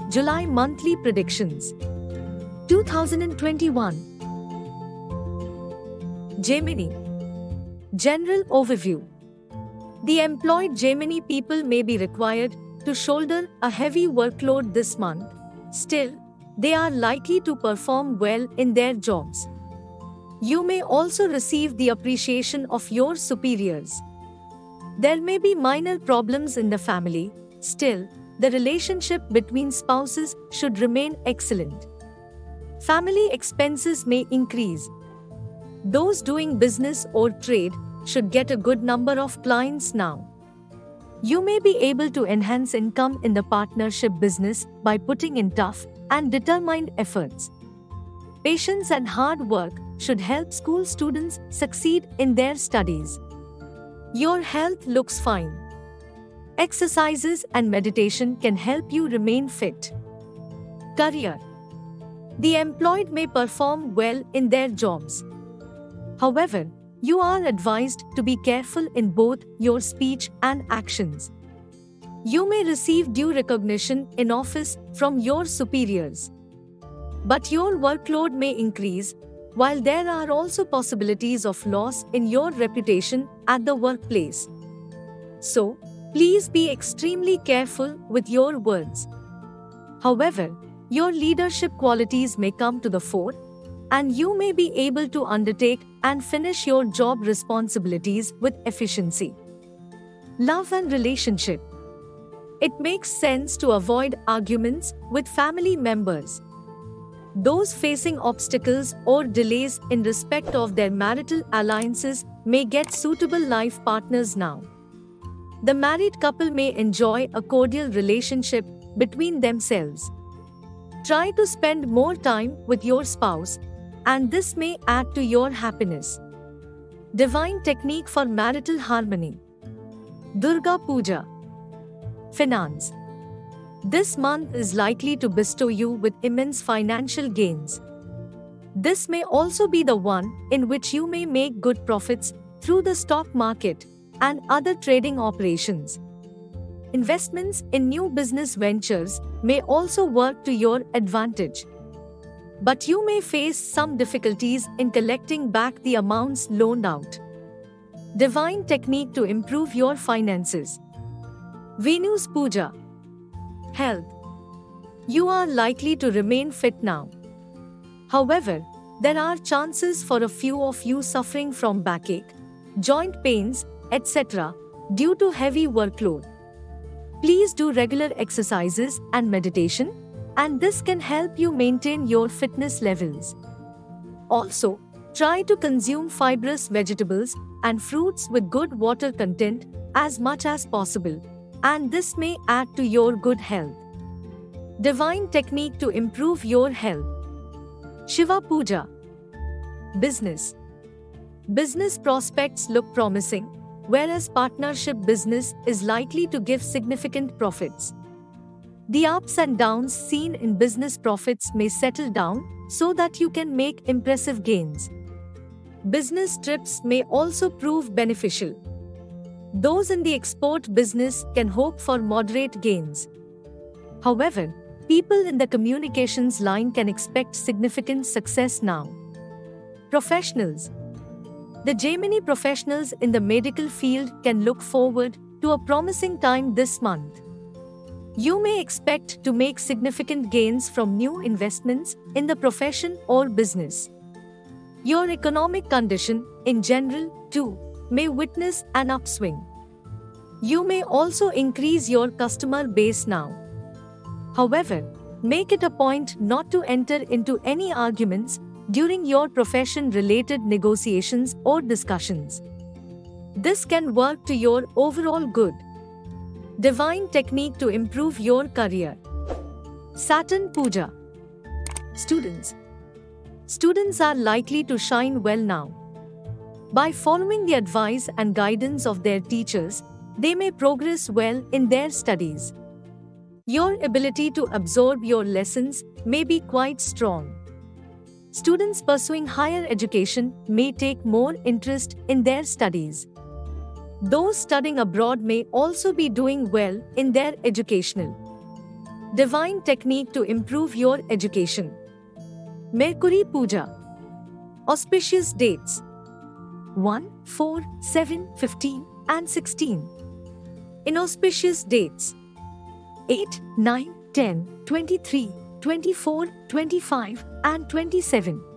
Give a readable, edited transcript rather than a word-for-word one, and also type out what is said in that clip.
July Monthly Predictions 2021. Gemini. General Overview. The employed Gemini people may be required to shoulder a heavy workload this month. Still, they are likely to perform well in their jobs. You may also receive the appreciation of your superiors. There may be minor problems in the family. Still, the relationship between spouses should remain excellent. Family expenses may increase. Those doing business or trade should get a good number of clients now. You may be able to enhance income in the partnership business by putting in tough and determined efforts. Patience and hard work should help school students succeed in their studies. Your health looks fine. Exercises and meditation can help you remain fit. Career. The employed may perform well in their jobs. However, you are advised to be careful in both your speech and actions. You may receive due recognition in office from your superiors. But your workload may increase, while there are also possibilities of loss in your reputation at the workplace. So, please be extremely careful with your words. However, your leadership qualities may come to the fore, and you may be able to undertake and finish your job responsibilities with efficiency. Love and relationship. It makes sense to avoid arguments with family members. Those facing obstacles or delays in respect of their marital alliances may get suitable life partners now. The married couple may enjoy a cordial relationship between themselves. Try to spend more time with your spouse, and this may add to your happiness. Divine technique for marital harmony. Durga Puja. Finance. This month is likely to bestow you with immense financial gains. This may also be the one in which you may make good profits through the stock market and other trading operations. Investments in new business ventures may also work to your advantage. But you may face some difficulties in collecting back the amounts loaned out. Divine technique to improve your finances. Venus Puja. Health. You are likely to remain fit now. However, there are chances for a few of you suffering from backache, joint pains, etc. due to heavy workload. Please do regular exercises and meditation, and this can help you maintain your fitness levels. Also, try to consume fibrous vegetables and fruits with good water content as much as possible, and this may add to your good health. Divine technique to improve your health. Shiva Puja. Business. Business prospects look promising, whereas partnership business is likely to give significant profits. The ups and downs seen in business profits may settle down so that you can make impressive gains. Business trips may also prove beneficial. Those in the export business can hope for moderate gains. However, people in the communications line can expect significant success now. Professionals. The Gemini professionals in the medical field can look forward to a promising time this month. You may expect to make significant gains from new investments in the profession or business. Your economic condition, in general, too, may witness an upswing. You may also increase your customer base now. However, make it a point not to enter into any arguments during your profession-related negotiations or discussions. This can work to your overall good. Divine technique to improve your career. Saturn Puja. Students. Students are likely to shine well now. By following the advice and guidance of their teachers, they may progress well in their studies. Your ability to absorb your lessons may be quite strong. Students pursuing higher education may take more interest in their studies. Those studying abroad may also be doing well in their educational. Divine technique to improve your education. Mercury Puja. Auspicious dates 1, 4, 7, 15, and 16. Inauspicious dates 8, 9, 10, 23, 24, 25, and 27.